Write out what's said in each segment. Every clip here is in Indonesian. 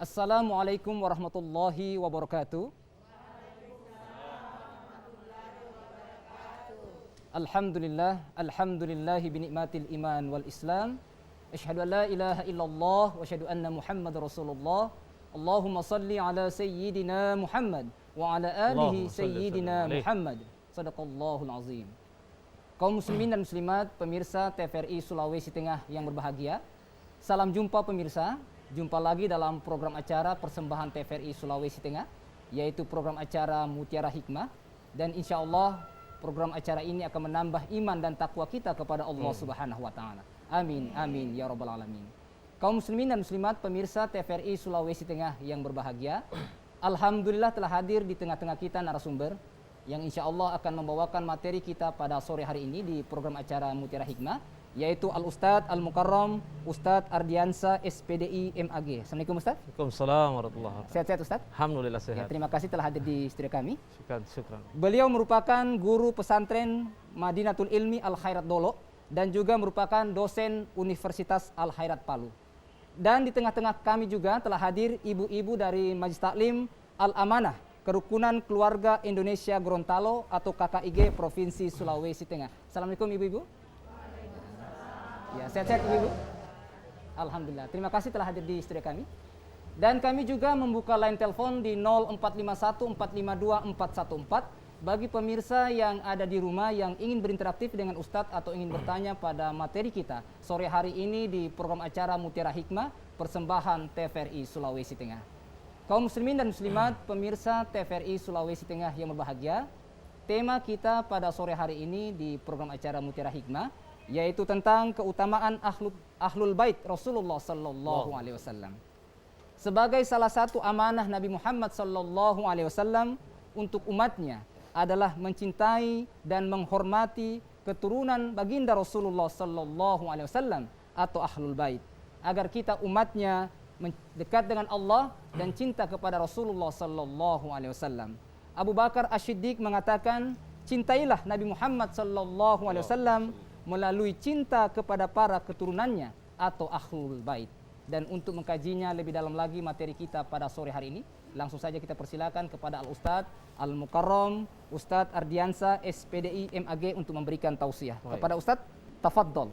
Assalamualaikum warahmatullahi wabarakatuh. Alhamdulillahi binikmatil iman wal islam. Asyhadu an la ilaha illallah wa asyhadu anna Muhammadar Rasulullah. Allahumma salli ala sayyidina Muhammad wa ala alihi sayyidina Muhammad. Sadaqallahul azim. Kaum muslimin dan muslimat, pemirsa TVRI Sulawesi Tengah yang berbahagia. Salam jumpa pemirsa. Jumpa lagi dalam program acara persembahan TVRI Sulawesi Tengah, yaitu program acara Mutiara Hikmah. Dan insya Allah program acara ini akan menambah iman dan takwa kita kepada Allah Subhanahu wa Ta'ala. Amin, amin, ya Rabbal Alamin. Kaum muslimin dan muslimat, pemirsa TVRI Sulawesi Tengah yang berbahagia, alhamdulillah telah hadir di tengah-tengah kita narasumber yang insya Allah akan membawakan materi kita pada sore hari ini di program acara Mutiara Hikmah, yaitu Al-Ustadz Al-Mukarram Ustadz Ardiansa SPDI MAG. Assalamualaikum Ustadz. Waalaikumsalam warahmatullahi wabarakatuh. Sehat-sehat Ustadz? Alhamdulillah sehat. Ya, terima kasih telah hadir di studio kami. Syukran. Beliau merupakan guru pesantren Madinatul Ilmi Al Khairat Dolo dan juga merupakan dosen Universitas Al Khairat Palu. Dan di tengah-tengah kami juga telah hadir ibu-ibu dari Majelis Taklim Al Amanah Kerukunan Keluarga Indonesia Gorontalo atau KKIG Provinsi Sulawesi Tengah. Assalamualaikum ibu-ibu. Ya, sehat-sehat ibu-ibu. Alhamdulillah. Terima kasih telah hadir di studio kami. Dan kami juga membuka line telepon di 0451452414 bagi pemirsa yang ada di rumah yang ingin berinteraktif dengan Ustadz atau ingin bertanya pada materi kita sore hari ini di program acara Mutiara Hikmah persembahan TVRI Sulawesi Tengah. Kaum muslimin dan muslimat, pemirsa TVRI Sulawesi Tengah yang berbahagia, tema kita pada sore hari ini di program acara Mutiara Hikmah yaitu tentang keutamaan ahlul bait Rasulullah sallallahu alaihi wasallam. Sebagai salah satu amanah Nabi Muhammad sallallahu alaihi wasallam untuk umatnya adalah mencintai dan menghormati keturunan baginda Rasulullah sallallahu alaihi wasallam atau ahlul bait, agar kita umatnya dekat dengan Allah dan cinta kepada Rasulullah sallallahu alaihi wasallam. Abu Bakar Asy-Siddiq mengatakan, cintailah Nabi Muhammad sallallahu alaihi wasallam melalui cinta kepada para keturunannya atau ahlul bait. Dan untuk mengkajinya lebih dalam lagi materi kita pada sore hari ini, langsung saja kita persilakan kepada Al-Ustadz Al-Mukarram Ustadz Ardiansa SPDI MAG untuk memberikan tausiah. Kepada Ustadz, tafadhol.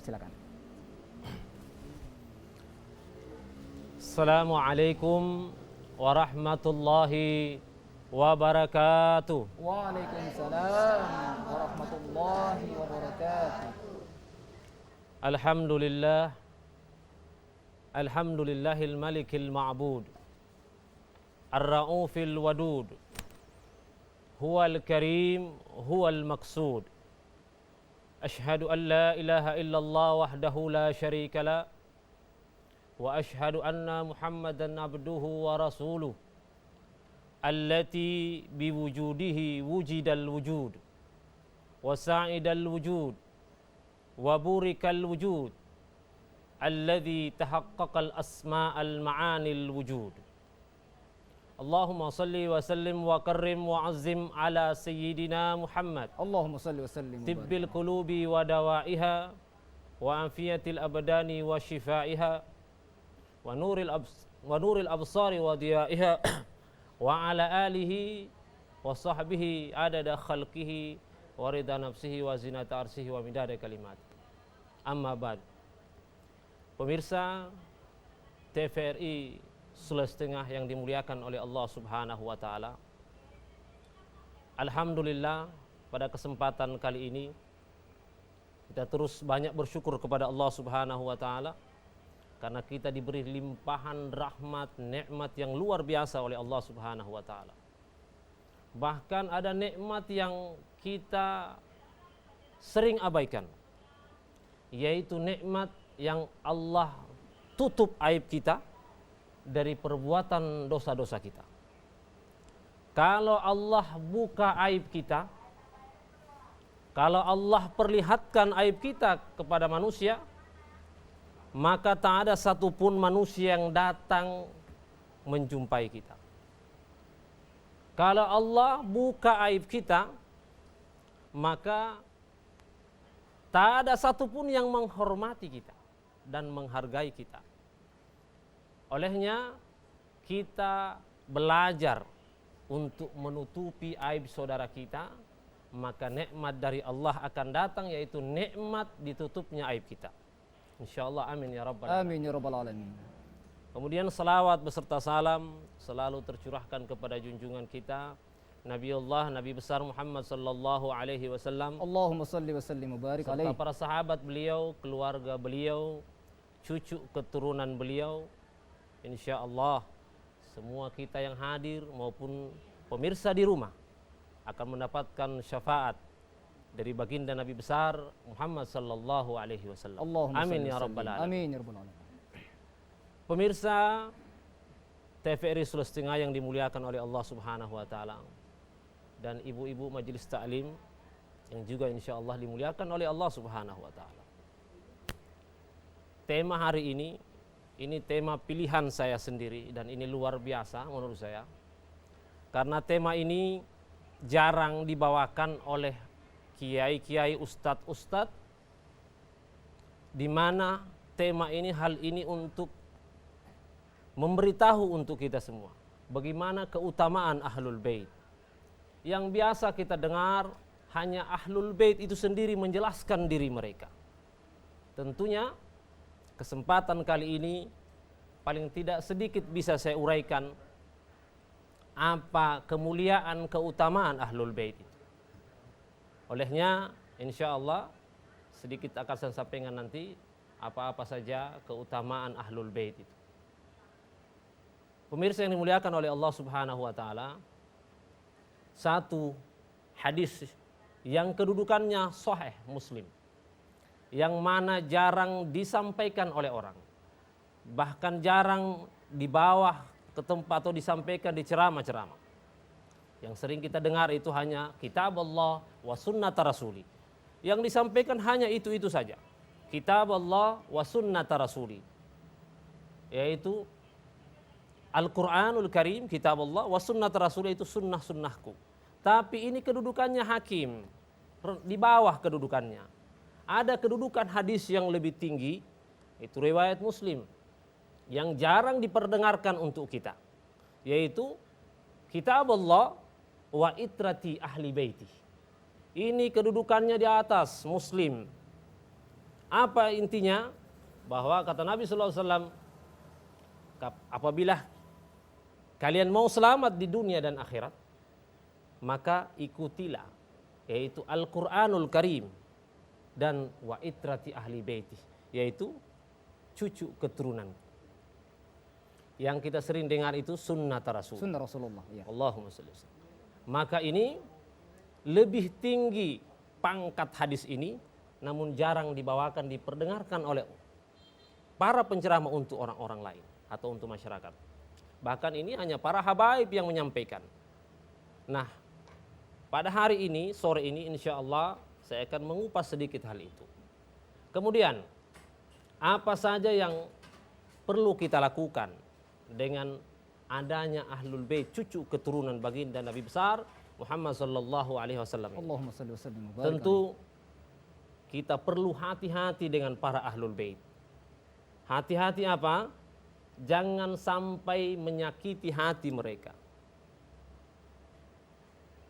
Silakan. Assalamualaikum warahmatullahi wabarakatuh. Waalaikumsalam warahmatullahi wabarakatuh. Alhamdulillahil malikil ma'bud, ar-ra'ufil wadud, huwal karim, huwal maqsud. Ashhadu an la ilaha illallah wahdahu la syarika la, wa ashhadu anna Muhammadan abduhu wa rasuluh allati biwujudihi wujidal wujud wa sa'idal wujud wa burikal wujud alladhi tahaqqaqal asma'al ma'anil wujud. Allahumma salli wa sallim wa karrim wa azzim ala sayyidina Muhammad. Allahumma salli wa sallim. Tibbil qulubi wa dawaiha wa anfiyatil abdani wa shifaiha wa nuril absari wa diyaiha wa ala alihi wa sahbihi adada khalqihi wa rida nafsihi wa zinata arsihi wa midada kalimat. Amma ba'd. Pemirsa TVRI Sulawesi Tengah yang dimuliakan oleh Allah Subhanahu wa Ta'ala, alhamdulillah pada kesempatan kali ini kita terus banyak bersyukur kepada Allah Subhanahu wa Ta'ala karena kita diberi limpahan rahmat, nikmat yang luar biasa oleh Allah Subhanahu wa Ta'ala. Bahkan ada nikmat yang kita sering abaikan, yaitu nikmat yang Allah tutup aib kita dari perbuatan dosa-dosa kita. Kalau Allah buka aib kita, kalau Allah perlihatkan aib kita kepada manusia, maka tak ada satupun manusia yang datang menjumpai kita. Kalau Allah buka aib kita, maka tak ada satupun yang menghormati kita dan menghargai kita. Olehnya kita belajar untuk menutupi aib saudara kita, maka nikmat dari Allah akan datang, yaitu nikmat ditutupnya aib kita. Insyaallah, amin ya rabbal alamin. Amin ya rabbal alamin. Kemudian salawat beserta salam selalu tercurahkan kepada junjungan kita Nabiullah, Nabi besar Muhammad sallallahu alaihi wasallam, Allahumma salli wa sallim wa barik serta alaihi. para sahabat beliau, keluarga beliau, cucu keturunan beliau. Insyaallah semua kita yang hadir maupun pemirsa di rumah akan mendapatkan syafaat dari baginda Nabi besar Muhammad sallallahu alaihi wasallam. Allahumma Amin salli ya wa sallim. rabbal alamin. Amin ya rabbal alamin. Pemirsa TVRI Sulawesi yang dimuliakan oleh Allah Subhanahu wa taala, dan ibu-ibu majelis taklim yang juga insyaallah dimuliakan oleh Allah Subhanahu wa taala. Tema hari ini tema pilihan saya sendiri, dan ini luar biasa menurut saya. Karena tema ini jarang dibawakan oleh kiai-kiai, ustadz-ustadz, di mana tema ini, hal ini untuk memberitahu untuk kita semua bagaimana keutamaan Ahlul Bait. Yang biasa kita dengar hanya Ahlul Bait itu sendiri menjelaskan diri mereka. Tentunya kesempatan kali ini paling tidak sedikit bisa saya uraikan apa kemuliaan keutamaan Ahlul Bait itu. Olehnya insyaallah sedikit akan saya sampaikan nanti apa-apa saja keutamaan Ahlul Bait itu. Pemirsa yang dimuliakan oleh Allah Subhanahu wa taala, satu hadis yang kedudukannya sahih Muslim, yang mana jarang disampaikan oleh orang, bahkan jarang dibawa ke tempat atau disampaikan di ceramah-ceramah. Yang sering kita dengar itu hanya kitab Allah wa sunnata rasuli. Yang disampaikan hanya itu saja. Kitab Allah wa sunnata rasuli, yaitu Al-Quranul Karim, kitab Allah, wa sunnat Rasul, itu sunnah-sunnahku. Tapi ini kedudukannya hakim, di bawah kedudukannya. Ada kedudukan hadis yang lebih tinggi, itu riwayat Muslim, yang jarang diperdengarkan untuk kita, yaitu kitab Allah wa itrati ahli baiti. Ini kedudukannya di atas Muslim. Apa intinya? Bahwa kata Nabi SAW, apabila kalian mau selamat di dunia dan akhirat, maka ikutilah, yaitu Al-Quranul Karim dan wa itrati ahli baiti, yaitu cucu keturunan. Yang kita sering dengar itu sunnah Rasul. Sunnah Rasulullah. Ya. Allahumma shalli wa sallam. Maka ini lebih tinggi pangkat hadis ini, namun jarang dibawakan, diperdengarkan oleh para penceramah untuk orang-orang lain atau untuk masyarakat. Bahkan ini hanya para habaib yang menyampaikan. Nah, pada hari ini, sore ini insya Allah saya akan mengupas sedikit hal itu. Kemudian, apa saja yang perlu kita lakukan dengan adanya Ahlul Bait, cucu keturunan baginda Nabi besar Muhammad sallallahu alaihi wasallam. Allahumma salli wa sallim wa barik Tentu kita perlu hati-hati dengan para Ahlul Bait. Hati-hati apa? Jangan sampai menyakiti hati mereka.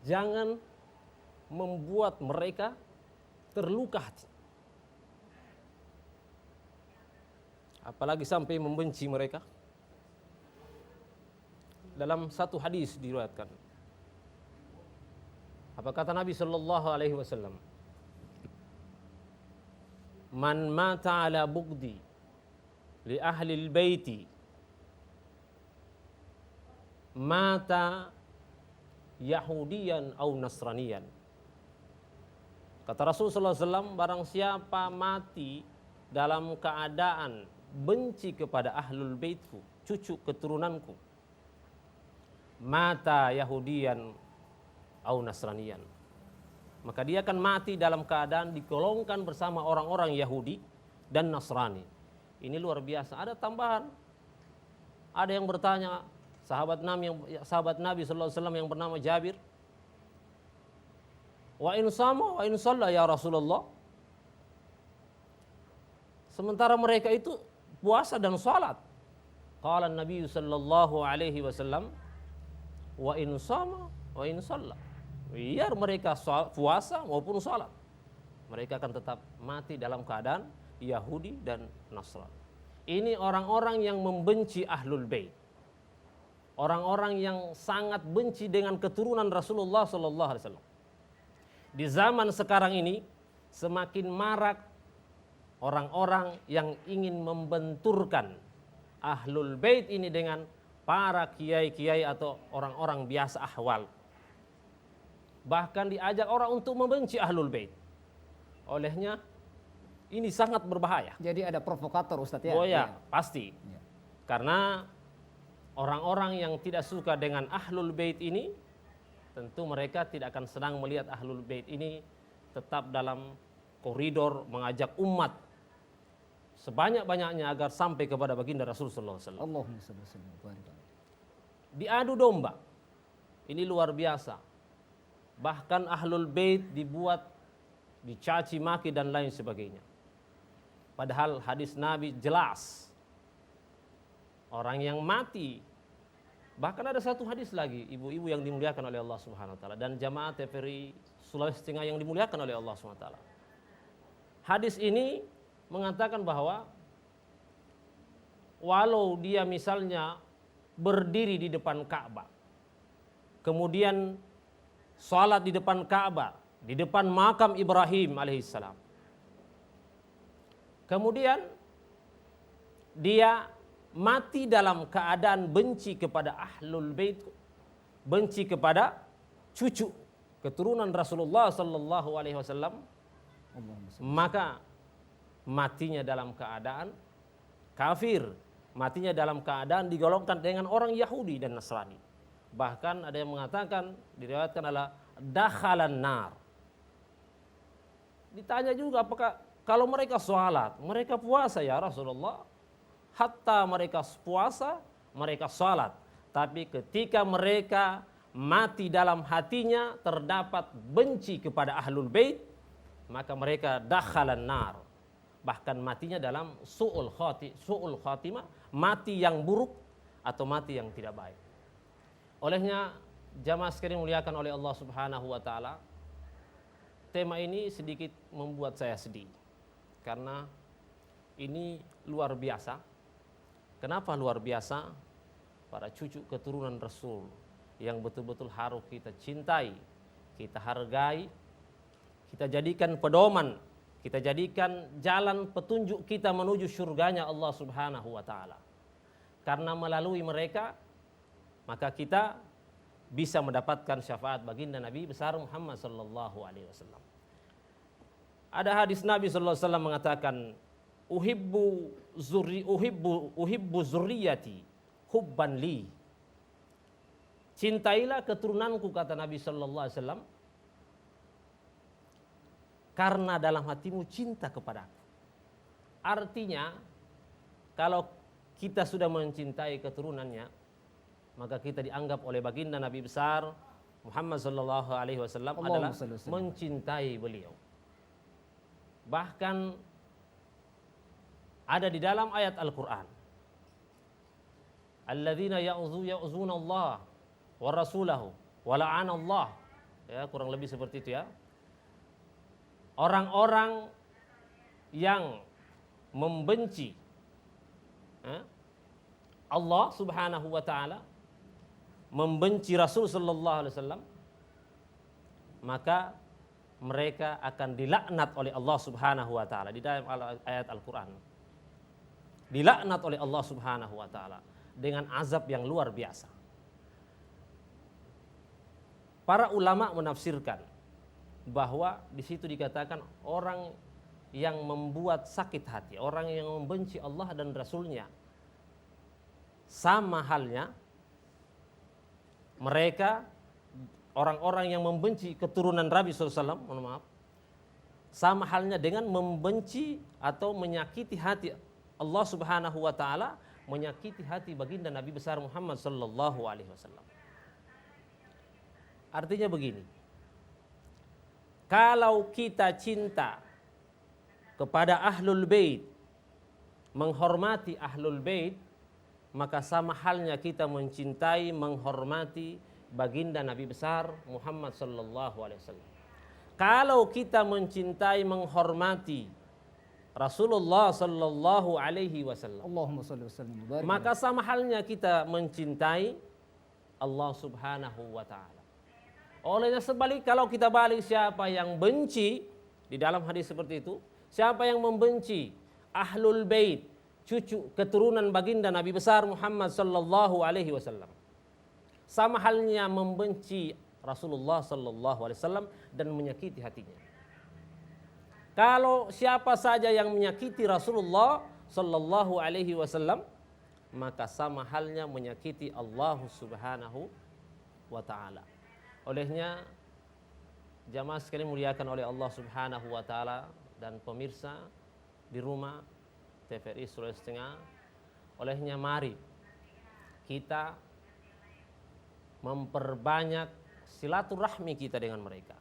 Jangan membuat mereka terluka hati. Apalagi sampai membenci mereka. Dalam satu hadis diriwayatkan, apa kata Nabi sallallahu alaihi wasallam? Man mata ala bugdi li ahli al-baiti mata Yahudiyan atau Nasraniyan. Kata Rasulullah SAW, barang siapa mati dalam keadaan benci kepada ahlul baitku, cucu keturunanku, mata Yahudiyan atau Nasraniyan, maka dia akan mati dalam keadaan digolongkan bersama orang-orang Yahudi dan Nasrani. Ini luar biasa. Ada tambahan. Ada yang bertanya, sahabat Nabi sallallahu alaihi wasallam yang bernama Jabir, wa in sama wa in shalla ya Rasulullah. Sementara mereka itu puasa dan salat, Qala Nabi sallallahu alaihi wasallam, wa in sama wa in shalla. Biar mereka puasa maupun salat, mereka akan tetap mati dalam keadaan Yahudi dan Nasrani. Ini orang-orang yang membenci Ahlul Bait. Orang-orang yang sangat benci dengan keturunan Rasulullah sallallahu alaihi wasallam. Di zaman sekarang ini semakin marak orang-orang yang ingin membenturkan Ahlul Bait ini dengan para kiai-kiai atau orang-orang biasa ahwal. Bahkan diajak orang untuk membenci Ahlul Bait. Olehnya ini sangat berbahaya. Jadi ada provokator Ustadz ya? Oh ya, pasti. Ya. Karena orang-orang yang tidak suka dengan Ahlul Bait ini, tentu mereka tidak akan senang melihat Ahlul Bait ini tetap dalam koridor mengajak umat sebanyak-banyaknya agar sampai kepada baginda Rasulullah SAW. Allahumma shalli wa sallim wa barik. Diadu domba, ini luar biasa. Bahkan Ahlul Bait dibuat dicaci maki dan lain sebagainya. Padahal hadis Nabi jelas, orang yang mati. Bahkan ada satu hadis lagi, ibu-ibu yang dimuliakan oleh Allah Subhanahu wa taala dan jamaah TVRI Sulawesi Tengah yang dimuliakan oleh Allah Subhanahu wa taala. Hadis ini mengatakan bahwa walau dia misalnya berdiri di depan Ka'bah, kemudian salat di depan Ka'bah, di depan makam Ibrahim alaihissalam, kemudian dia mati dalam keadaan benci kepada Ahlul Bait, benci kepada cucu keturunan Rasulullah sallallahu alaihi wasallam, maka matinya dalam keadaan kafir, matinya dalam keadaan digolongkan dengan orang Yahudi dan Nasrani. Bahkan ada yang mengatakan, diriwayatkan adalah dakhalan nar. Ditanya juga apakah kalau mereka sholat, mereka puasa ya Rasulullah. Hatta mereka puasa, mereka sholat. Tapi ketika mereka mati dalam hatinya terdapat benci kepada Ahlul Bait, maka mereka dakhalan nar. Bahkan matinya dalam su'ul khatimah, mati yang buruk atau mati yang tidak baik. Olehnya jamaah sekalian muliakan oleh Allah Subhanahu wa taala, tema ini sedikit membuat saya sedih karena ini luar biasa. Kenapa luar biasa? Para cucu keturunan Rasul yang betul-betul harus kita cintai, kita hargai, kita jadikan pedoman, kita jadikan jalan petunjuk kita menuju surganya Allah Subhanahu wa taala. Karena melalui mereka maka kita bisa mendapatkan syafaat baginda Nabi besar Muhammad sallallahu alaihi wasallam. Ada hadis Nabi sallallahu alaihi wasallam mengatakan, uhibbu zurriyati hubban li. Cintailah keturunanku, kata Nabi sallallahu alaihi wasallam, karena dalam hatimu cinta kepadaku. Artinya kalau kita sudah mencintai keturunannya, maka kita dianggap oleh baginda Nabi besar Muhammad sallallahu alaihi wasallam adalah mencintai beliau. Bahkan ada di dalam ayat Al-Qur'an, alladzina ya'zuna Allah wa rasulahu wa la'ana Allah, ya, kurang lebih seperti itu ya. Orang-orang yang membenci Allah Subhanahu wa taala, membenci Rasul sallallahu alaihi wasallam, maka mereka akan dilaknat oleh Allah Subhanahu wa taala di dalam ayat Al-Qur'an. Dilaknat oleh Allah Subhanahu wa taala dengan azab yang luar biasa. Para ulama menafsirkan bahwa di situ dikatakan orang yang membuat sakit hati, orang yang membenci Allah dan Rasulnya, sama halnya mereka orang-orang yang membenci keturunan Nabi SAW, mohon maaf, sama halnya dengan membenci atau menyakiti hati Allah Subhanahu wa taala, menyakiti hati baginda Nabi besar Muhammad sallallahu alaihi wasallam. Artinya begini, kalau kita cinta kepada Ahlul Bait, menghormati Ahlul Bait, maka sama halnya kita mencintai, menghormati baginda Nabi besar Muhammad sallallahu alaihi wasallam. Kalau kita mencintai, menghormati Rasulullah sallallahu alaihi wasallam, Allahumma shalli wa sallim wa barik maka sama halnya kita mencintai Allah Subhanahu wa taala. Olehnya sebalik, kalau kita balik, siapa yang benci di dalam hadis seperti itu, siapa yang membenci Ahlul Bait, cucu keturunan baginda Nabi besar Muhammad sallallahu alaihi wasallam, sama halnya membenci Rasulullah sallallahu alaihi wasallam dan menyakiti hatinya. Kalau siapa saja yang menyakiti Rasulullah sallallahu alaihi wasallam, maka sama halnya menyakiti Allah Subhanahu wa taala. Olehnya jamaah sekalian muliakan oleh Allah Subhanahu wa taala dan pemirsa di rumah TVRI Sulawesi Tengah, olehnya mari kita memperbanyak silaturahmi kita dengan mereka,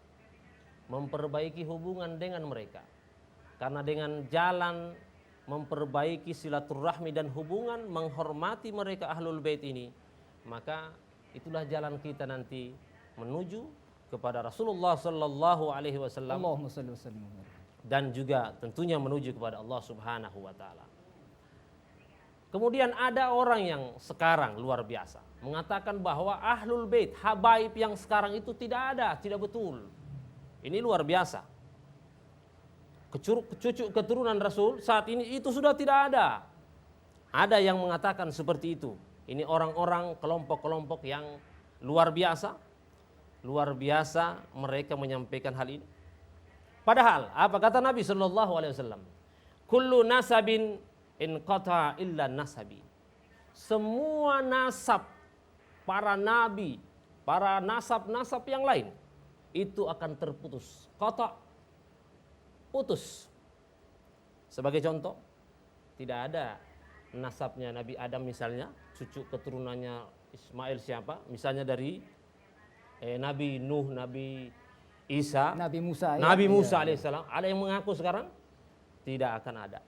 memperbaiki hubungan dengan mereka. Karena dengan jalan memperbaiki silaturahmi dan hubungan, menghormati mereka Ahlul Bait ini, maka itulah jalan kita nanti menuju kepada Rasulullah sallallahu alaihi wasallam, Allahumma shalli wa sallim wa barik. dan juga tentunya menuju kepada Allah Subhanahu wa taala. Kemudian ada orang yang sekarang luar biasa mengatakan bahwa Ahlul Bait, habaib yang sekarang itu tidak ada, tidak betul. Ini luar biasa. Cucu keturunan Rasul saat ini itu sudah tidak ada. Ada yang mengatakan seperti itu. Ini orang-orang, kelompok-kelompok yang luar biasa. Luar biasa mereka menyampaikan hal ini. Padahal apa kata Nabi sallallahu alaihi wasallam? Kullu nasabin inqata illa nasabi. Semua nasab para nabi, para nasab-nasab yang lain itu akan terputus. Qata, putus. Sebagai contoh, tidak ada nasabnya Nabi Adam misalnya, cucu keturunannya Ismail siapa? Misalnya dari Nabi Nuh, Nabi Isa, Nabi Musa, Nabi Musa alaihissalam. Ada yang mengaku sekarang? Tidak akan ada.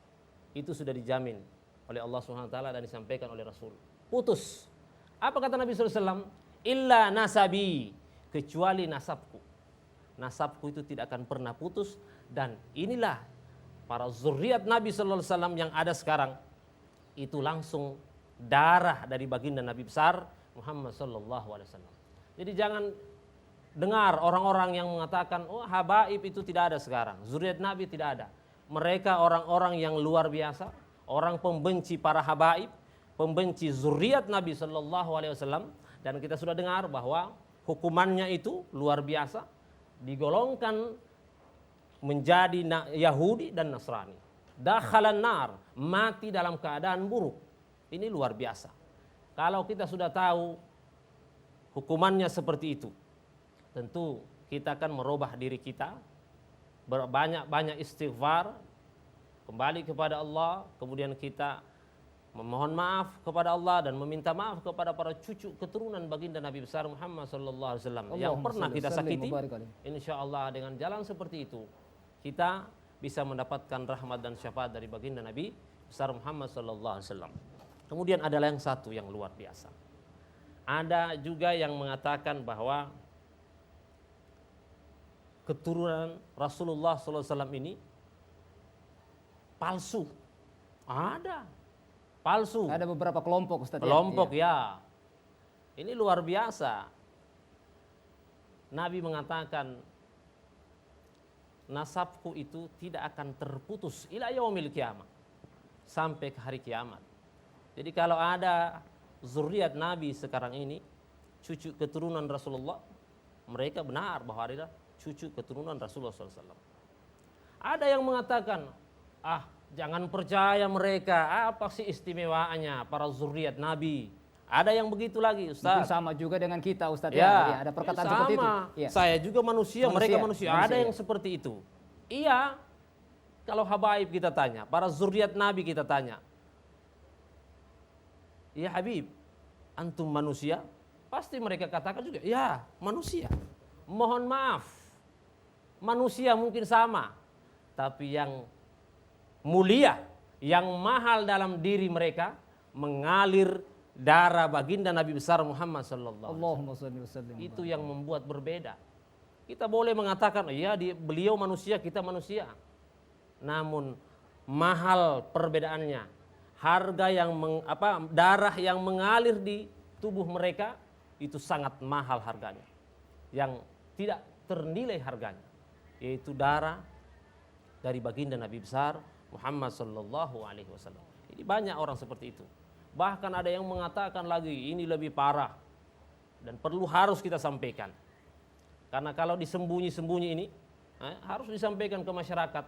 Itu sudah dijamin oleh Allah Subhanahu wa taala dan disampaikan oleh Rasul. Putus. Apa kata Nabi SAW? Illa nasabi, kecuali nasabku. Nasabku itu tidak akan pernah putus. Dan inilah para zuriat Nabi SAW yang ada sekarang, itu langsung darah dari baginda Nabi besar Muhammad SAW. Jadi jangan dengar orang-orang yang mengatakan, oh habaib itu tidak ada sekarang, zuriat Nabi tidak ada. Mereka orang-orang yang luar biasa, orang pembenci para habaib, pembenci zuriat Nabi SAW. Dan kita sudah dengar bahwa hukumannya itu luar biasa, digolongkan menjadi Yahudi dan Nasrani. Dakhalan nar, mati dalam keadaan buruk. Ini luar biasa. Kalau kita sudah tahu hukumannya seperti itu, tentu kita akan merubah diri kita, berbanyak-banyak istighfar, kembali kepada Allah, kemudian kita memohon maaf kepada Allah dan meminta maaf kepada para cucu keturunan baginda Nabi besar Muhammad sallallahu alaihi wasallam yang pernah kita sakiti. Insyaallah dengan jalan seperti itu kita bisa mendapatkan rahmat dan syafaat dari baginda Nabi besar Muhammad sallallahu alaihi wasallam. Kemudian adalah yang satu yang luar biasa. Ada juga yang mengatakan bahwa keturunan Rasulullah sallallahu alaihi wasallam ini palsu. Ada palsu. Ada beberapa kelompok Ustaz. Kelompok ya. Ini luar biasa. Nabi mengatakan nasabku itu tidak akan terputus ila yaumil kiamah, sampai ke hari kiamat. Jadi kalau ada zuriat Nabi sekarang ini, cucu keturunan Rasulullah, mereka benar bahwa adalah cucu keturunan Rasulullah SAW. Ada yang mengatakan, jangan percaya mereka, apa sih istimewaannya para zuriat Nabi. Ada yang begitu lagi Ustaz. Mungkin sama juga dengan kita Ustaz ya. Ada perkataan seperti itu. Ya. Saya juga manusia, mereka manusia. Ada yang seperti itu. Iya. Kalau habaib kita tanya, para zuriat Nabi kita tanya, ya Habib, antum manusia? Pasti mereka katakan juga, ya manusia. Mohon maaf, manusia mungkin sama, tapi yang mulia, yang mahal dalam diri mereka mengalir darah baginda Nabi besar Muhammad sallallahu alaihi wasallam. Allahumma shalli wa sallim. Itu yang membuat berbeda. Kita boleh mengatakan, iya beliau manusia, kita manusia. Namun mahal perbedaannya. Harga yang darah yang mengalir di tubuh mereka itu sangat mahal harganya. Yang tidak ternilai harganya, yaitu darah dari baginda Nabi besar Muhammad sallallahu alaihi wasallam. Ini banyak orang seperti itu. Bahkan ada yang mengatakan lagi ini lebih parah dan harus kita sampaikan. Karena kalau disembunyi-sembunyi ini harus disampaikan ke masyarakat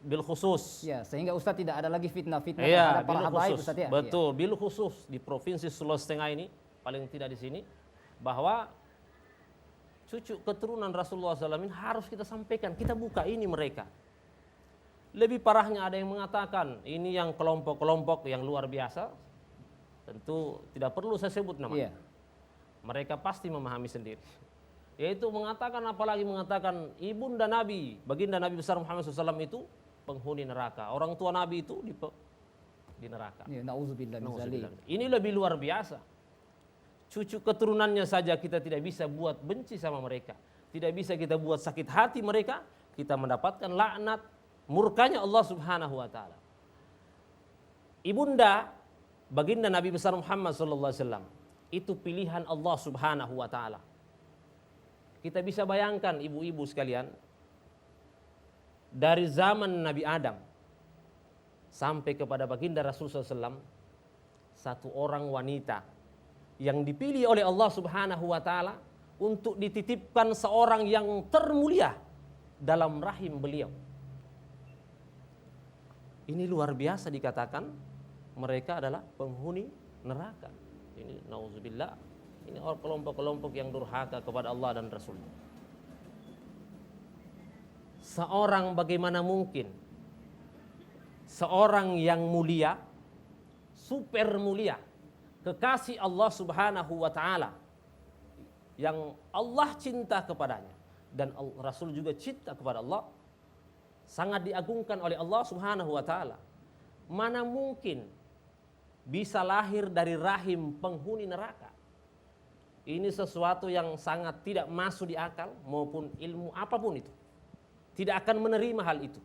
bil khusus. Ya, sehingga Ustaz tidak ada lagi fitnah-fitnah Iya, terhadap para habaib khusus. Ustaz ya. Betul, bil khusus di Provinsi Sulawesi Tengah ini, paling tidak di sini, bahwa cucu keturunan Rasulullah SAW ini harus kita sampaikan, kita buka ini mereka. Lebih parahnya ada yang mengatakan ini yang kelompok-kelompok yang luar biasa, tentu tidak perlu saya sebut namanya. Iya. Mereka pasti memahami sendiri. Yaitu apalagi mengatakan ibunda Nabi, baginda Nabi besar Muhammad SAW itu penghuni neraka. Orang tua Nabi itu di neraka. Ya, nauzubillah min zalik. Ini lebih luar biasa. Cucu keturunannya saja kita tidak bisa buat benci sama mereka. Tidak bisa kita buat sakit hati mereka. Kita mendapatkan laknat, murkanya Allah Subhanahu wa taala. Ibunda baginda Nabi besar Muhammad SAW itu pilihan Allah Subhanahu wa taala. Kita bisa bayangkan ibu-ibu sekalian, dari zaman Nabi Adam sampai kepada baginda Rasulullah SAW, satu orang wanita yang dipilih oleh Allah Subhanahu wa taala untuk dititipkan seorang yang termulia dalam rahim beliau. Ini luar biasa dikatakan mereka adalah penghuni neraka. Ini nauzubillah. Ini kelompok-kelompok yang durhaka kepada Allah dan Rasulnya. Seorang bagaimana mungkin seorang yang mulia, super mulia, kekasih Allah Subhanahu wa taala, yang Allah cinta kepadanya dan Rasul juga cinta kepada Allah, sangat diagungkan oleh Allah Subhanahu wa taala. Mana mungkin bisa lahir dari rahim penghuni neraka? Ini sesuatu yang sangat tidak masuk di akal maupun ilmu apapun itu. Tidak akan menerima hal itu.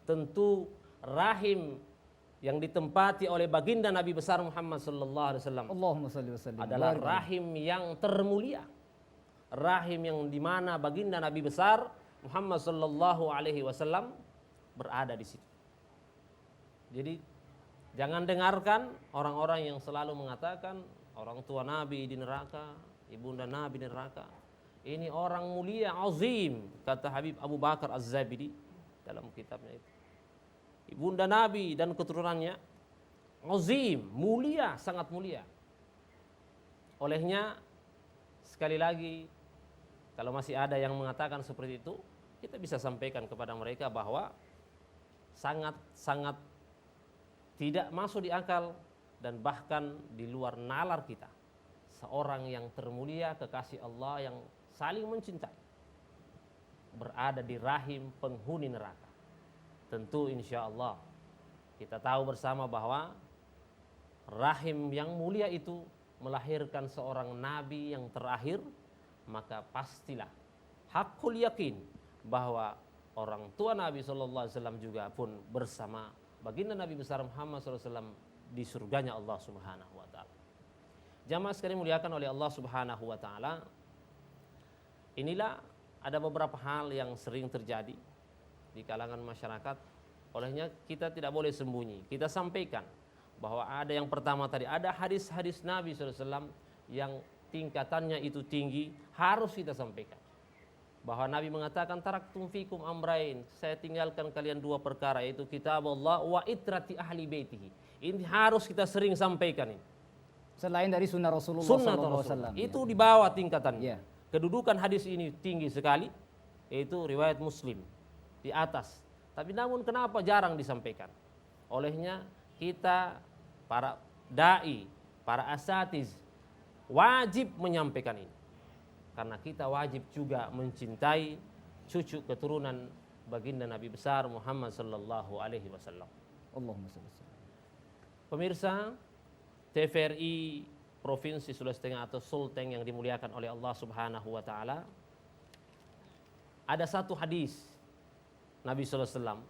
Tentu rahim yang ditempati oleh baginda Nabi besar Muhammad sallallahu alaihi wasallam Allahumma shalli wa sallim. adalah rahim yang termulia. Rahim yang dimana baginda Nabi besar Muhammad sallallahu alaihi wasallam berada di situ. Jadi jangan dengarkan orang-orang yang selalu mengatakan orang tua Nabi di neraka, ibunda Nabi di neraka. Ini orang mulia, azim, kata Habib Abu Bakar Az-Zabidi dalam kitabnya itu. Ibunda Nabi dan keturunannya azim, mulia, sangat mulia. Olehnya sekali lagi, kalau masih ada yang mengatakan seperti itu, kita bisa sampaikan kepada mereka bahwa sangat-sangat tidak masuk di akal dan bahkan di luar nalar kita. Seorang yang termulia, kekasih Allah yang saling mencintai, berada di rahim penghuni neraka. Tentu insya Allah kita tahu bersama bahwa rahim yang mulia itu melahirkan seorang nabi yang terakhir, maka pastilah hakul yakin bahwa orang tua Nabi SAW juga pun bersama baginda Nabi besar Muhammad SAW di surganya Allah Subhanahu wa taala. Jamaah sekalian muliakan oleh Allah Subhanahu wa taala. Inilah ada beberapa hal yang sering terjadi di kalangan masyarakat. Olehnya kita tidak boleh sembunyi. Kita sampaikan bahwa ada yang pertama tadi, ada hadis-hadis Nabi SAW yang tingkatannya itu tinggi, harus kita sampaikan. Bahwa Nabi mengatakan taraktum fikum amrain, saya tinggalkan kalian dua perkara, yaitu kitab Allah wa itrati ahli baitihi. Ini harus kita sering sampaikan ini. Selain dari sunnah Rasulullah Sunnah SAW. itu di bawah tingkatannya. Ya. Kedudukan hadis ini tinggi sekali, yaitu riwayat Muslim di atas. Tapi namun kenapa jarang disampaikan? Olehnya kita para dai, para asatiz wajib menyampaikan ini. Karena kita wajib juga mencintai cucu keturunan baginda Nabi besar Muhammad sallallahu alaihi wasallam. Allahumma shalli wa sallim. Pemirsa, TVRI Provinsi Sulawesi Tengah atau Sulteng yang dimuliakan oleh Allah Subhanahu wa taala, ada satu hadis Nabi sallallahu alaihi wasallam.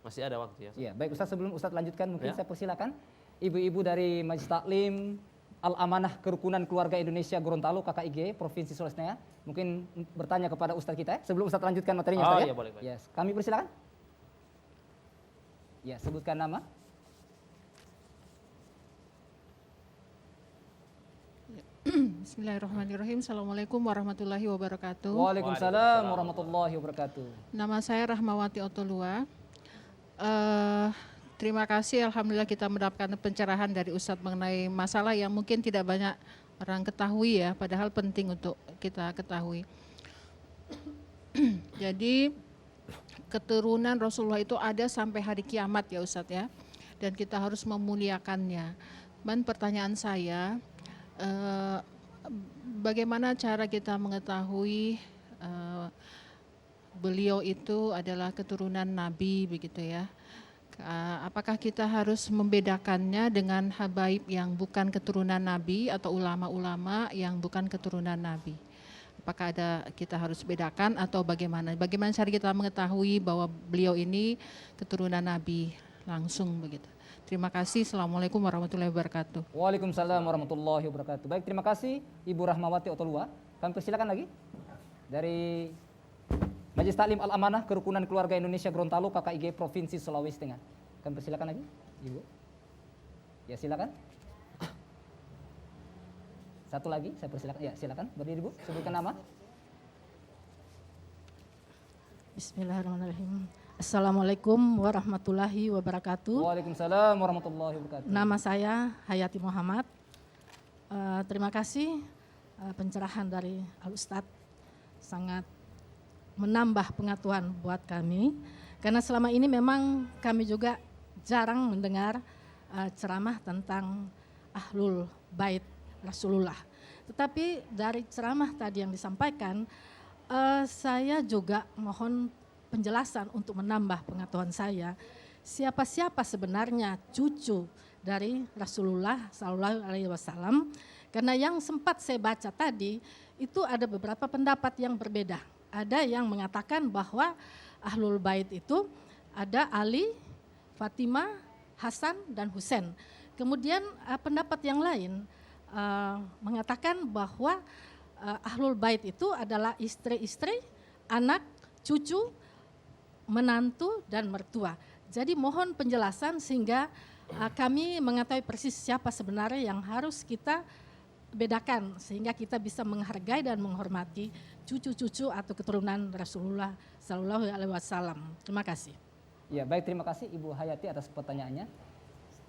Masih ada waktu ya? Ya, baik Ustaz, sebelum Ustaz lanjutkan mungkin Ya. saya persilakan ibu-ibu dari Majelis Taklim Al-Amanah Kerukunan Keluarga Indonesia Gorontalo KKIG Provinsi Sulawesi Tengah mungkin bertanya kepada Ustaz kita sebelum Ustaz lanjutkan materinya Oh, Ustaz, iya, boleh, boleh. Yes, kami persilakan. Ya, sebutkan nama. Bismillahirrahmanirrahim. Assalamualaikum warahmatullahi wabarakatuh. Waalaikumsalam warahmatullahi wabarakatuh. Nama saya Rahmawati Otolua. Terima kasih, alhamdulillah kita mendapatkan pencerahan dari Ustadz mengenai masalah yang mungkin tidak banyak orang ketahui ya, padahal penting untuk kita ketahui. Jadi keturunan Rasulullah itu ada sampai hari kiamat ya Ustadz ya, dan kita harus memuliakannya. Dan pertanyaan saya, bagaimana cara kita mengetahui beliau itu adalah keturunan Nabi begitu ya? Apakah kita harus membedakannya dengan habaib yang bukan keturunan Nabi atau ulama-ulama yang bukan keturunan Nabi? Apakah kita harus bedakan atau bagaimana? Bagaimana cara kita mengetahui bahwa beliau ini keturunan Nabi langsung begitu? Terima kasih. Assalamualaikum warahmatullahi wabarakatuh. Waalaikumsalam warahmatullahi wabarakatuh. Baik, terima kasih Ibu Rahmawati Otolua. Kami persilakan lagi dari Majelis Taklim Al-Amanah Kerukunan Keluarga Indonesia Gorontalo KKIG Provinsi Sulawesi Tengah. Kami persilakan lagi, Ibu. Ya, silakan. Satu lagi, saya persilakan. Ya, silakan. Berdiri, Bu. Sebutkan nama. Bismillahirrahmanirrahim. Assalamualaikum warahmatullahi wabarakatuh. Waalaikumsalam warahmatullahi wabarakatuh. Nama saya Hayati Muhammad. Terima kasih pencerahan dari Al Ustadz, sangat menambah pengetahuan buat kami. Karena selama ini memang kami juga jarang mendengar ceramah tentang Ahlul Bait Rasulullah. Tetapi dari ceramah tadi yang disampaikan, saya juga mohon penjelasan untuk menambah pengetahuan saya. Siapa-siapa sebenarnya cucu dari Rasulullah Sallallahu Alaihi Wasallam? Karena yang sempat saya baca tadi itu ada beberapa pendapat yang berbeda. Ada yang mengatakan bahwa Ahlul Bait itu ada Ali, Fatimah, Hasan, dan Husain. Kemudian pendapat yang lain mengatakan bahwa Ahlul Bait itu adalah istri-istri, anak, cucu, menantu, dan mertua. Jadi mohon penjelasan sehingga kami mengetahui persis siapa sebenarnya yang harus kita bedakan sehingga kita bisa menghargai dan menghormati cucu-cucu atau keturunan Rasulullah Sallallahu Alaihi Wasallam. Terima kasih. Ya, baik, terima kasih Ibu Hayati atas pertanyaannya.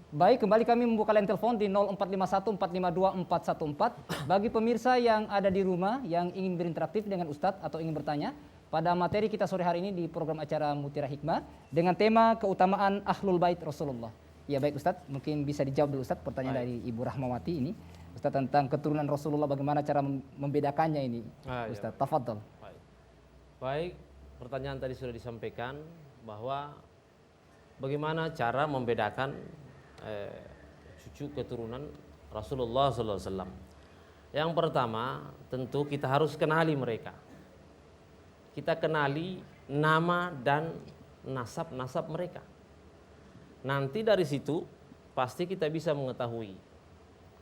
Baik, kembali kami membuka line telepon di 0451452414. Bagi pemirsa yang ada di rumah yang ingin berinteraktif dengan Ustadz atau ingin bertanya pada materi kita sore hari ini di program acara Mutiara Hikmah dengan tema keutamaan Ahlul Bait Rasulullah. Ya, baik Ustadz, mungkin bisa dijawab dulu Ustadz pertanyaan dari Ibu Rahmawati ini. Ustadz tentang keturunan Rasulullah, bagaimana cara membedakannya ini, Ustadz. Tafadhol. Baik, pertanyaan tadi sudah disampaikan bahwa bagaimana cara membedakan cucu keturunan Rasulullah SAW. Yang pertama, tentu kita harus kenali mereka. Kita kenali nama dan nasab-nasab mereka. Nanti dari situ pasti kita bisa mengetahui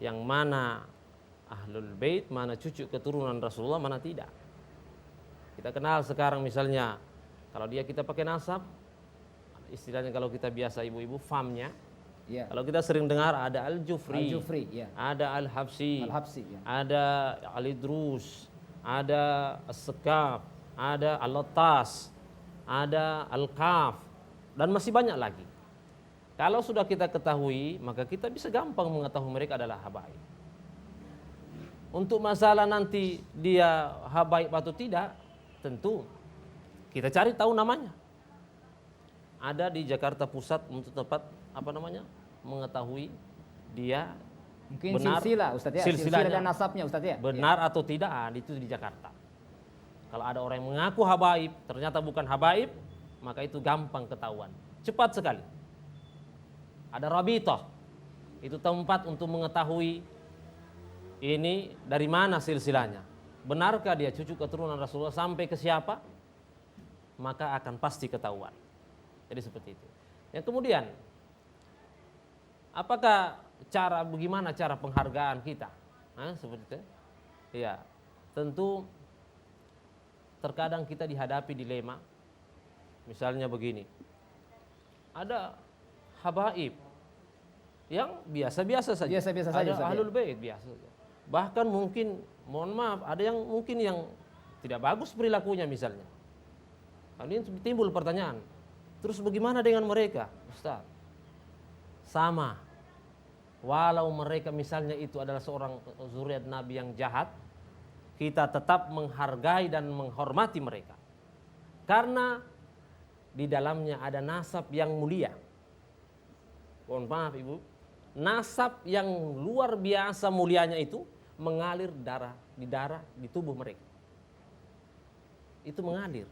yang mana Ahlul Bait, mana cucu keturunan Rasulullah, mana tidak. Kita kenal sekarang misalnya, kalau kita pakai nasab, istilahnya kalau kita biasa ibu-ibu, famnya. Ya. Kalau kita sering dengar ada Al-Jufri, ya. ada Al-Habsi, ya. ada Al-Idrus, ada As-Sekaf, ada Al-Lattas, ada Al-Kaf, dan masih banyak lagi. Kalau sudah kita ketahui, maka kita bisa gampang mengetahui mereka adalah habaib. Untuk masalah nanti dia habaib atau tidak, tentu kita cari tahu namanya. Ada di Jakarta Pusat untuk tempat mengetahui dia mungkin benar, silsilah Ustaz ya, silsilah dan nasabnya Ustaz ya. Benar atau tidak, itu di Jakarta. Kalau ada orang yang mengaku habaib, ternyata bukan habaib, maka itu gampang ketahuan. Cepat sekali. Ada rabithah. itu tempat untuk mengetahui ini dari mana silsilahnya. Benarkah dia cucu keturunan Rasulullah sampai ke siapa? Maka akan pasti ketahuan. Jadi seperti itu. Yang kemudian, apakah bagaimana cara penghargaan kita? Seperti itu. Ya, tentu terkadang kita dihadapi dilema. Misalnya begini, ada habaib yang biasa-biasa saja. Biasa-biasa saja, ada Ustaz, ya. ahlul bait biasa saja. Bahkan mungkin, mohon maaf, ada yang mungkin yang tidak bagus perilakunya misalnya. Kali ini timbul pertanyaan, terus bagaimana dengan mereka, Ustaz? Sama. Walau mereka misalnya itu adalah seorang zuriat Nabi yang jahat, kita tetap menghargai dan menghormati mereka. Karena di dalamnya ada nasab yang mulia. Mohon maaf Ibu, nasab yang luar biasa mulianya itu mengalir di tubuh mereka. Itu mengalir.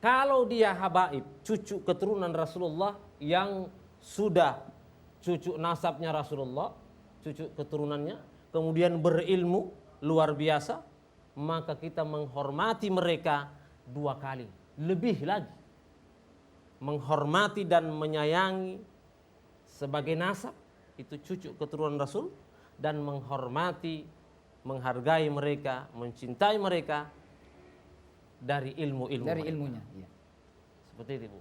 Kalau dia habaib, cucu keturunan Rasulullah yang sudah cucu nasabnya Rasulullah, cucu keturunannya, kemudian berilmu luar biasa, maka kita menghormati mereka 2 kali, lebih lagi. Menghormati dan menyayangi sebagai nasab, itu cucu keturunan Rasul, dan menghormati, menghargai mereka, mencintai mereka dari ilmu-ilmu Dari mereka. ilmunya. Iya. Seperti itu Bu.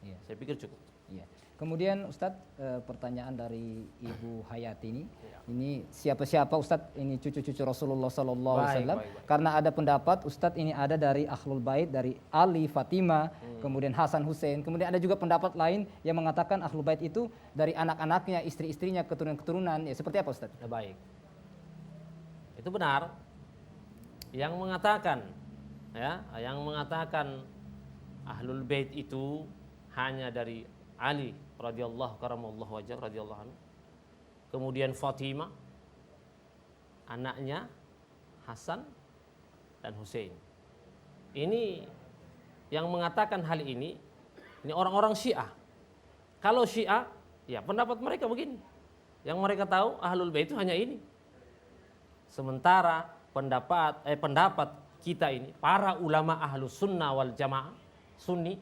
Iya. Saya pikir cukup. Iya. Kemudian Ustadz, pertanyaan dari Ibu Hayati ini, Iya. ini siapa-siapa Ustadz ini cucu-cucu Rasulullah Sallallahu Alaihi Wasallam? Baik. Karena ada pendapat Ustadz ini ada dari Ahlul Bait, dari Ali, Fatimah, kemudian Hasan, Hussein. Kemudian ada juga pendapat lain yang mengatakan Ahlul Bait itu dari anak-anaknya, istri-istrinya, keturunan-keturunan. Ya, seperti apa Ustadz? Ya, baik. Itu benar. Yang mengatakan Ahlul Bait itu hanya dari Ali radhiyallahu karamallahu wajah radhiyallahu anhu. Kemudian Fatimah, anaknya Hasan dan Hussein. Ini yang mengatakan hal ini orang-orang Syiah. Kalau Syiah, ya pendapat mereka begini. Yang mereka tahu Ahlul Bait itu hanya ini. Sementara pendapat kita ini, para ulama Ahlus Sunnah wal Jamaah, Sunni,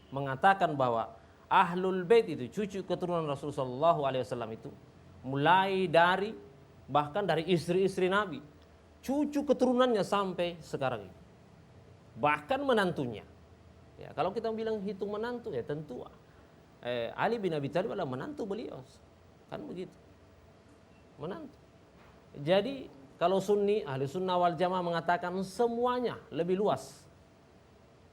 mengatakan bahwa Ahlul Bait itu cucu keturunan Rasulullah SAW itu mulai dari bahkan dari istri-istri Nabi, cucu keturunannya sampai sekarang ini, bahkan menantunya. Ya, kalau kita bilang hitung menantu ya tentu Ali bin Abi Thalib adalah menantu beliau, kan begitu, menantu. Jadi kalau Sunni, Ahli Sunnah wal Jamaah mengatakan semuanya lebih luas.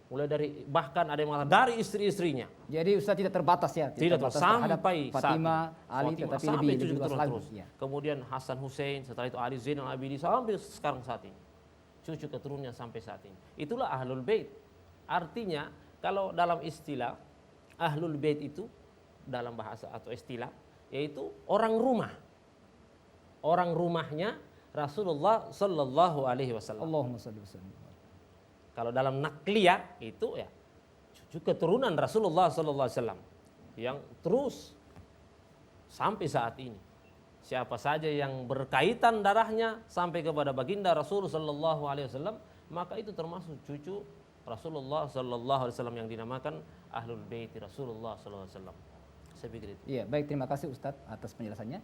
Mulai dari, bahkan ada yang mengatakan dari istri-istrinya. Jadi Ustaz tidak terbatas ya? Tidak terbatas sampai Fatimah, Ali, tetapi lebih luas lagi. terus. Ya. Kemudian Hasan Hussein, setelah itu Ali Zainal Abidin sampai sekarang saat ini. Cucu keturunannya sampai saat ini. Itulah Ahlul Bait. Artinya kalau dalam istilah Ahlul Bait itu dalam bahasa atau istilah yaitu orang rumah. Orang rumahnya Rasulullah Sallallahu Alaihi Wasallam. Allahumma shalli wa sallim. Kalau dalam nakliyah itu ya cucu keturunan Rasulullah Sallallahu Alaihi Wasallam yang terus sampai saat ini. Siapa saja yang berkaitan darahnya sampai kepada baginda Rasul Sallallahu Alaihi Wasallam, maka itu termasuk cucu Rasulullah Sallallahu Alaihi Wasallam yang dinamakan Ahlul Bait Rasulullah Sallallahu Alaihi Wasallam. Saya pikir itu. Iya, baik, terima kasih Ustadz atas penjelasannya.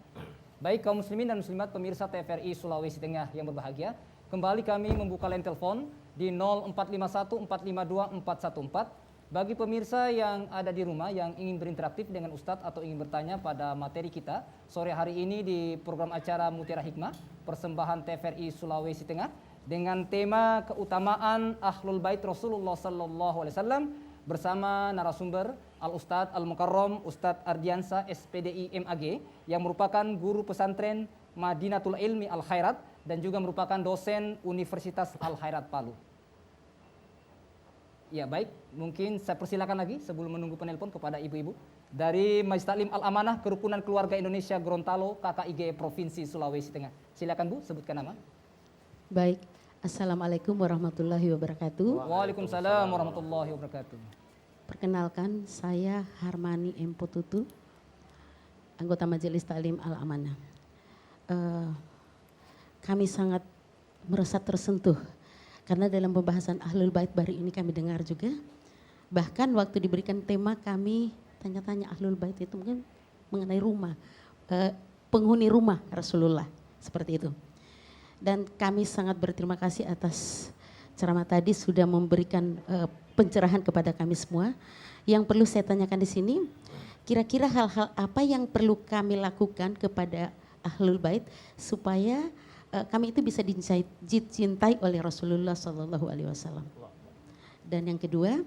Baik kaum muslimin dan muslimat pemirsa TVRI Sulawesi Tengah yang berbahagia, kembali kami membuka line telepon di 0451 452 414. Bagi pemirsa yang ada di rumah yang ingin berinteraktif dengan Ustadz atau ingin bertanya pada materi kita sore hari ini di program acara Mutiara Hikmah, persembahan TVRI Sulawesi Tengah dengan tema keutamaan Ahlul Bait Rasulullah Sallallahu Alaihi Wasallam bersama narasumber Al-Ustadz Al-Mukarram Ustadz Ardiansa SPDI MAG yang merupakan guru pesantren Madinatul Ilmi Al-Khairat dan juga merupakan dosen Universitas Al-Khairat Palu. Ya baik, mungkin saya persilakan lagi sebelum menunggu penelpon kepada ibu-ibu dari Majelis Taklim Al-Amanah Kerukunan Keluarga Indonesia Gorontalo KKIG Provinsi Sulawesi Tengah. Silakan Bu, sebutkan nama. Baik, Assalamualaikum warahmatullahi wabarakatuh. Waalaikumsalam warahmatullahi wabarakatuh. Perkenalkan, saya Harmani M. Pututu, anggota Majelis Ta'lim Al-Amanah. Kami sangat merasa tersentuh karena dalam pembahasan Ahlul Bait baru ini kami dengar juga. Bahkan waktu diberikan tema kami tanya-tanya Ahlul Bait itu mungkin mengenai rumah, penghuni rumah Rasulullah, seperti itu. Dan kami sangat berterima kasih atas ceramah tadi sudah memberikan pencerahan kepada kami semua. Yang perlu saya tanyakan di sini, kira-kira hal-hal apa yang perlu kami lakukan kepada Ahlul Bait supaya kami itu bisa dicintai oleh Rasulullah SAW. Dan yang kedua,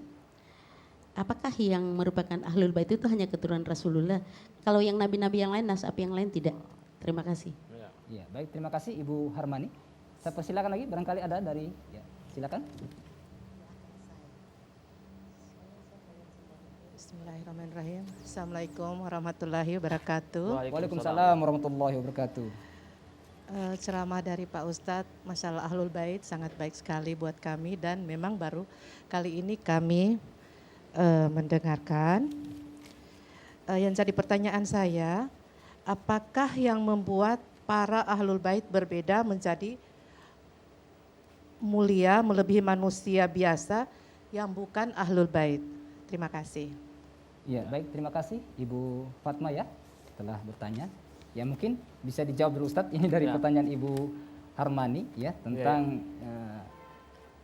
apakah yang merupakan Ahlul Bait itu hanya keturunan Rasulullah? Kalau yang nabi-nabi yang lain, nasab yang lain tidak. Terima kasih. Ya, baik, terima kasih Ibu Harmani. Saya persilakan lagi, barangkali ada dari, ya, silakan. Bismillahirrahmanirrahim. Assalamualaikum warahmatullahi wabarakatuh. Waalaikumsalam warahmatullahi wabarakatuh. Ceramah dari Pak Ustadz masalah Ahlul Bait sangat baik sekali buat kami dan memang baru kali ini kami mendengarkan. Yang jadi pertanyaan saya, apakah yang membuat para Ahlul Bait berbeda menjadi mulia melebihi manusia biasa yang bukan Ahlul Bait? Terima kasih. Ya, baik, terima kasih Ibu Fatma ya telah bertanya. Ya mungkin bisa dijawab dulu Ustadz, ini dari pertanyaan Ibu Harmani ya tentang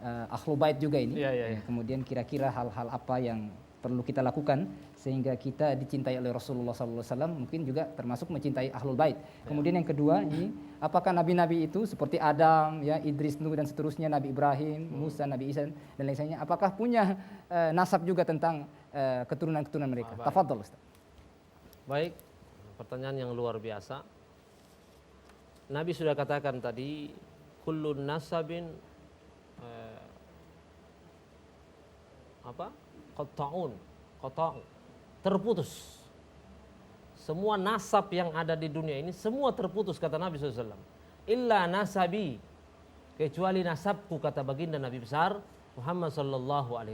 Ahlul Bait juga ini. Ya, kemudian kira-kira hal-hal apa yang perlu kita lakukan sehingga kita dicintai oleh Rasulullah SAW, mungkin juga termasuk mencintai Ahlul Bait. Kemudian yang kedua ini, apakah nabi-nabi itu seperti Adam, ya Idris, Nuh dan seterusnya, Nabi Ibrahim, Musa, Nabi Isa dan lain-lainnya, apakah punya nasab juga tentang keturunan-keturunan mereka? Tafadhol Ustaz. Baik, pertanyaan yang luar biasa. Nabi sudah katakan tadi, kullun nasabin qata'un, terputus. Semua nasab yang ada di dunia ini semua terputus, kata Nabi SAW. Illa nasabi, kecuali nasabku, kata baginda Nabi besar Muhammad SAW.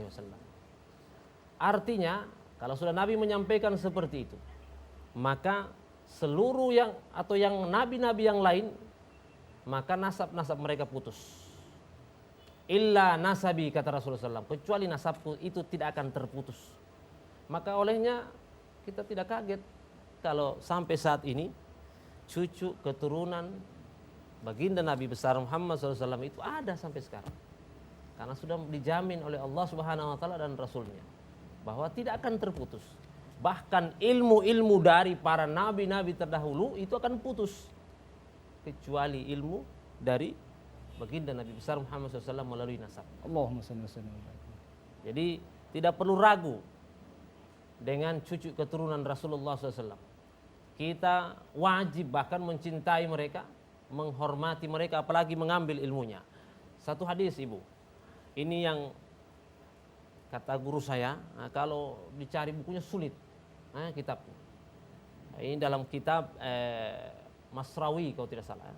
Artinya kalau sudah Nabi menyampaikan seperti itu, maka seluruh yang nabi-nabi yang lain, maka nasab-nasab mereka putus. Illa nasabi, kata Rasulullah SAW, kecuali nasabku itu tidak akan terputus. Maka olehnya kita tidak kaget kalau sampai saat ini cucu keturunan baginda Nabi besar Muhammad SAW itu ada sampai sekarang. Karena sudah dijamin oleh Allah Subhanahu Wa Taala dan Rasulnya bahwa tidak akan terputus. Bahkan ilmu-ilmu dari para nabi-nabi terdahulu itu akan putus, kecuali ilmu dari baginda Nabi besar Muhammad SAW melalui nasab. Allahumma shalli wa sallim. Jadi tidak perlu ragu dengan cucu keturunan Rasulullah SAW. Kita wajib bahkan mencintai mereka, menghormati mereka, apalagi mengambil ilmunya. Satu hadis Ibu, ini yang kata guru saya, kalau dicari bukunya sulit, kitabnya. Ini dalam kitab Masrawi kalau tidak salah.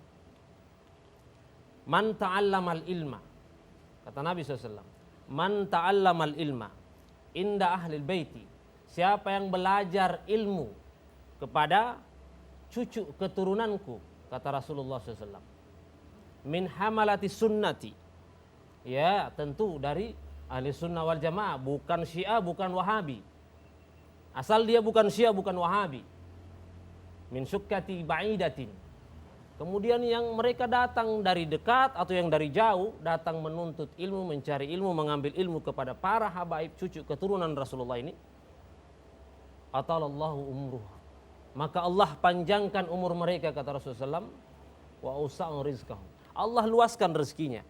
Man ta'allamal ilma, kata Nabi SAW, man ta'allamal ilma inda ahlil baiti, siapa yang belajar ilmu kepada cucu keturunanku, kata Rasulullah SAW, min hamalati sunnati, ya tentu dari ahli sunnah wal jamaah, bukan syiah, bukan wahabi, asal dia bukan syiah, bukan wahabi, min syukkati ba'idatin. Kemudian yang mereka datang dari dekat atau yang dari jauh, datang menuntut ilmu, mencari ilmu, mengambil ilmu kepada para habaib cucu keturunan Rasulullah ini, atalallahu umruh, maka Allah panjangkan umur mereka, kata Rasulullah SAW, wa usa'u rizqahum, Allah luaskan rezekinya.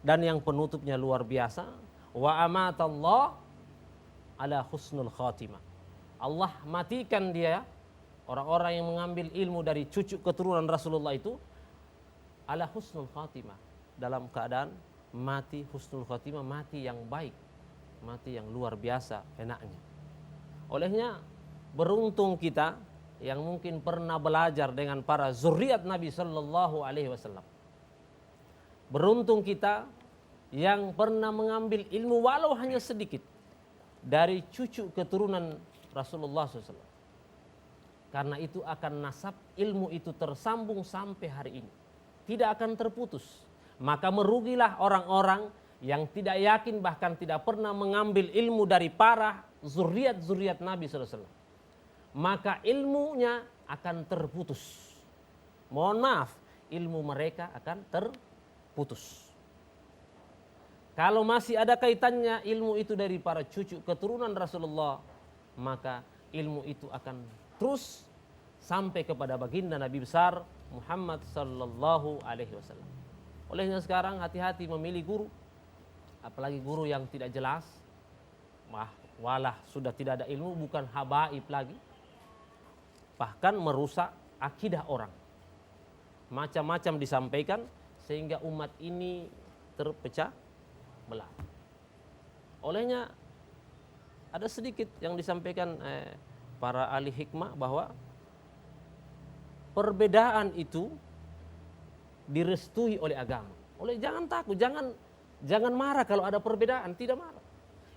Dan yang penutupnya luar biasa, wa amatallah ala husnul khatimah, Allah matikan dia, orang-orang yang mengambil ilmu dari cucu keturunan Rasulullah itu, ala husnul khatimah, dalam keadaan mati husnul khatimah, mati yang baik, mati yang luar biasa enaknya. Olehnya beruntung kita yang mungkin pernah belajar dengan para zuriat Nabi Sallallahu Alaihi Wasallam. Beruntung kita yang pernah mengambil ilmu walau hanya sedikit dari cucu keturunan Rasulullah SAW. Karena itu akan nasab ilmu itu tersambung sampai hari ini. Tidak akan terputus. Maka merugilah orang-orang yang tidak yakin bahkan tidak pernah mengambil ilmu dari para zuriat-zuriat Nabi SAW. Maka ilmunya akan terputus. Mohon maaf, ilmu mereka akan terputus. Kalau masih ada kaitannya ilmu itu dari para cucu keturunan Rasulullah, maka ilmu itu akan terus sampai kepada baginda Nabi besar Muhammad sallallahu alaihi wasallam. Olehnya sekarang hati-hati memilih guru, apalagi guru yang tidak jelas. Walah sudah tidak ada ilmu, bukan habaib lagi. Bahkan merusak akidah orang. Macam-macam disampaikan sehingga umat ini terpecah belah. Olehnya ada sedikit yang disampaikan para ahli hikmah bahwa perbedaan itu direstui oleh agama. Oleh jangan takut, jangan marah kalau ada perbedaan, tidak marah.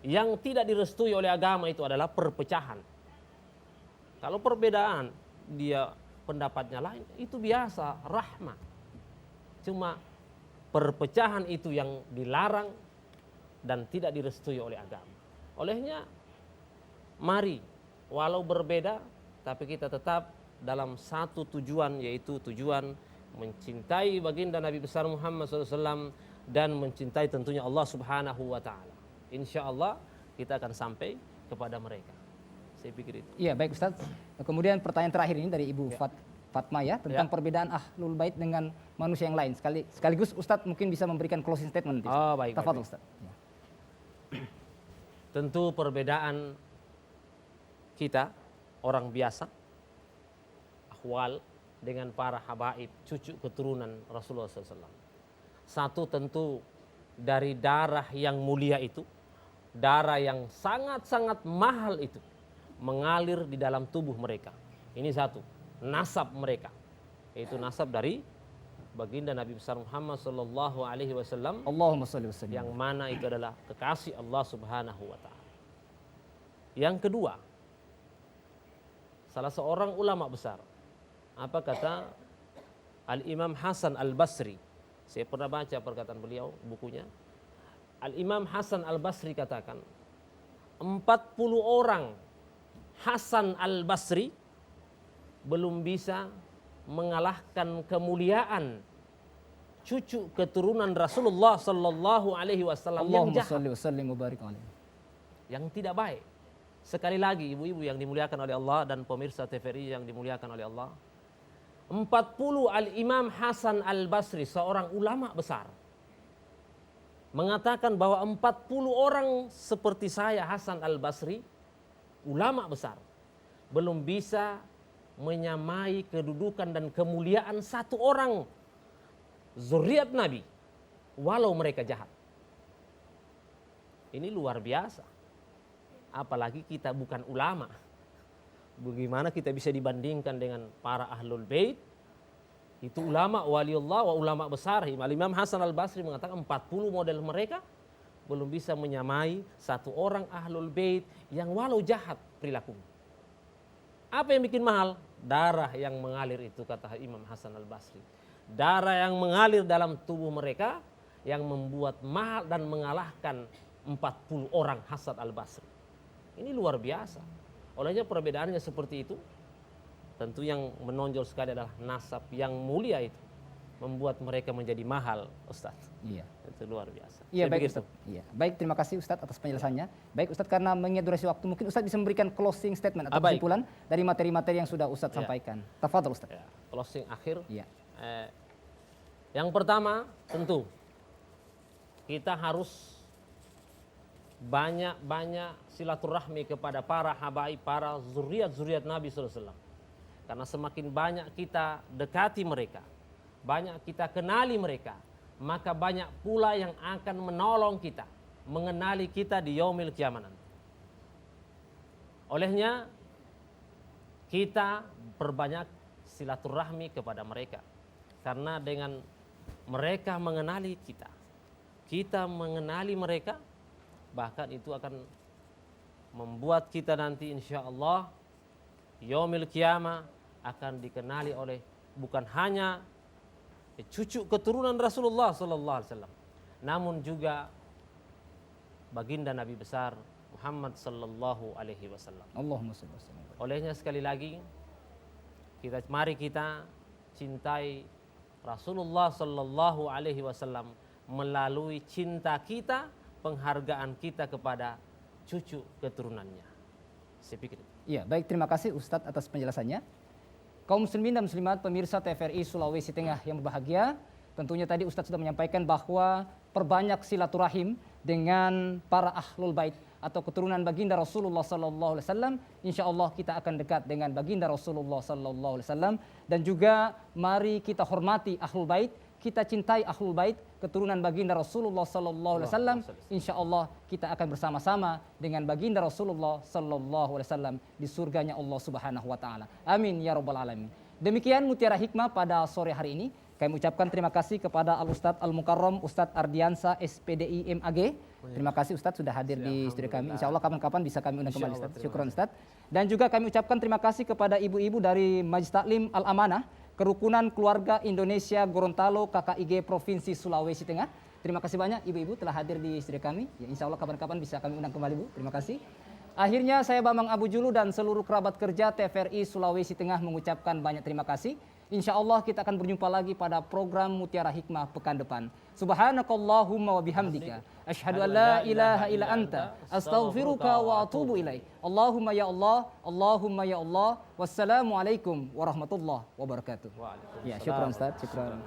Yang tidak direstui oleh agama itu adalah perpecahan. Kalau perbedaan dia pendapatnya lain, itu biasa, rahmah. Cuma perpecahan itu yang dilarang dan tidak direstui oleh agama. Olehnya mari walau berbeda tapi kita tetap dalam satu tujuan, yaitu tujuan mencintai baginda Nabi besar Muhammad SAW dan mencintai tentunya Allah Subhanahu wa taala. Insya Allah kita akan sampai kepada mereka. Saya pikir itu. Iya, baik Ustaz. Kemudian pertanyaan terakhir ini dari Ibu Fatma ya, tentang Ya. perbedaan Ahlul Bait dengan manusia yang lain. Sekaligus Ustaz mungkin bisa memberikan closing statement nanti. Oh, baik. Tafadhol Ustaz. Ya. Tentu perbedaan kita orang biasa ahwal dengan para habaib cucu keturunan Rasulullah SAW. Satu tentu dari darah yang mulia itu, darah yang sangat-sangat mahal itu mengalir di dalam tubuh mereka. Ini satu, nasab mereka, yaitu nasab dari baginda Nabi besar Muhammad sallallahu alaihi wasallam, Allahumma shalli wa sallim. yang mana itu adalah kekasih Allah Subhanahu wa taala. Yang kedua, salah seorang ulama besar, apa kata Al-Imam Hasan Al-Basri. Saya pernah baca perkataan beliau, bukunya. Al-Imam Hasan Al-Basri katakan, 40 orang Hasan Al-Basri belum bisa mengalahkan kemuliaan cucu keturunan Rasulullah sallallahu alaihi wasallam yang Allahumma jahat, shalli wa sallim wa barik alaihi. yang tidak baik. Sekali lagi ibu-ibu yang dimuliakan oleh Allah dan pemirsa TVRI yang dimuliakan oleh Allah, 40 Al-Imam Hasan Al-Basri, seorang ulama besar, mengatakan bahwa 40 orang seperti saya Hasan Al-Basri, ulama besar, belum bisa menyamai kedudukan dan kemuliaan satu orang zuriat Nabi walau mereka jahat. Ini luar biasa. Apalagi kita bukan ulama. Bagaimana kita bisa dibandingkan dengan para ahlul bait? Itu ulama waliullah wa ulama besar. Imam Hasan Al-Basri mengatakan 40 model mereka belum bisa menyamai satu orang ahlul bait yang walau jahat perilakunya. Apa yang bikin mahal? Darah yang mengalir itu, kata Imam Hasan Al-Basri. Darah yang mengalir dalam tubuh mereka yang membuat mahal dan mengalahkan 40 orang Hasan Al-Basri. Ini luar biasa. Olehnya perbedaannya seperti itu. Tentu yang menonjol sekali adalah nasab yang mulia itu membuat mereka menjadi mahal, Ustaz. Iya. Itu luar biasa. Iya, Saya baik pikir Ustaz. itu. Iya. Baik, terima kasih Ustaz atas penjelasannya. Baik Ustaz, karena mengingat durasi waktu, mungkin Ustaz bisa memberikan closing statement atau Baik. kesimpulan dari materi-materi yang sudah Ustaz Ya. sampaikan. Tafadhol Ustaz. Ya, closing akhir. Iya. Yang pertama, tentu kita harus banyak-banyak silaturahmi kepada para habaib, para zuriat-zuriat Nabi SAW. Karena semakin banyak kita dekati mereka, banyak kita kenali mereka, maka banyak pula yang akan menolong kita, mengenali kita di yaumil qiyamah nanti. Olehnya kita perbanyak silaturahmi kepada mereka. Karena dengan mereka mengenali kita, kita mengenali mereka, bahkan itu akan membuat kita nanti insya Allah yaumil qiyamah akan dikenali oleh bukan hanya cucu keturunan Rasulullah sallallahu alaihi wasallam, namun juga baginda Nabi besar Muhammad sallallahu alaihi wasallam. Allahumma shalli wa sallim. Olehnya sekali lagi mari kita cintai Rasulullah sallallahu alaihi wasallam melalui cinta kita, penghargaan kita kepada cucu keturunannya. Saya pikir. Iya, baik, terima kasih Ustadz atas penjelasannya. Kaum muslimin dan muslimat pemirsa TVRI Sulawesi Tengah yang berbahagia, tentunya tadi Ustadz sudah menyampaikan bahwa perbanyak silaturahim dengan para ahlul bait atau keturunan baginda Rasulullah sallallahu alaihi wasallam. Insyaallah kita akan dekat dengan baginda Rasulullah sallallahu alaihi wasallam, dan juga mari kita hormati ahlul bait, kita cintai ahlul bait, keturunan baginda Rasulullah sallallahu alaihi wasallam. Insyaallah kita akan bersama-sama dengan baginda Rasulullah sallallahu alaihi wasallam di surganya Allah Subhanahu wa taala. Amin ya rabbal alamin. Demikian Mutiara Hikmah pada sore hari ini. Kami ucapkan terima kasih kepada Al-Ustadz Al-Mukarram Ustadz Ardiansa SPDI MAG. Terima kasih Ustadz sudah hadir di studio kami. Insya Allah kapan-kapan bisa kami undang kembali Ustadz. Syukron Ustadz. Dan juga kami ucapkan terima kasih kepada ibu-ibu dari Majelis Taklim Al-Amanah Kerukunan Keluarga Indonesia Gorontalo KKIG Provinsi Sulawesi Tengah. Terima kasih banyak ibu-ibu telah hadir di studio kami. Ya, insya Allah kapan-kapan bisa kami undang kembali Bu. Terima kasih. Akhirnya saya Bambang Abu Julu dan seluruh kerabat kerja TVRI Sulawesi Tengah mengucapkan banyak terima kasih. Insya Allah kita akan berjumpa lagi pada program Mutiara Hikmah pekan depan. Subhanakallahumma wa bihamdika asyhadu an la ilaha illa anta astaghfiruka wa atubu ilaik. Allahumma ya Allah, Allahumma ya Allah. Wassalamualaikum warahmatullahi wabarakatuh. Ya, syukran Ustaz, syukran.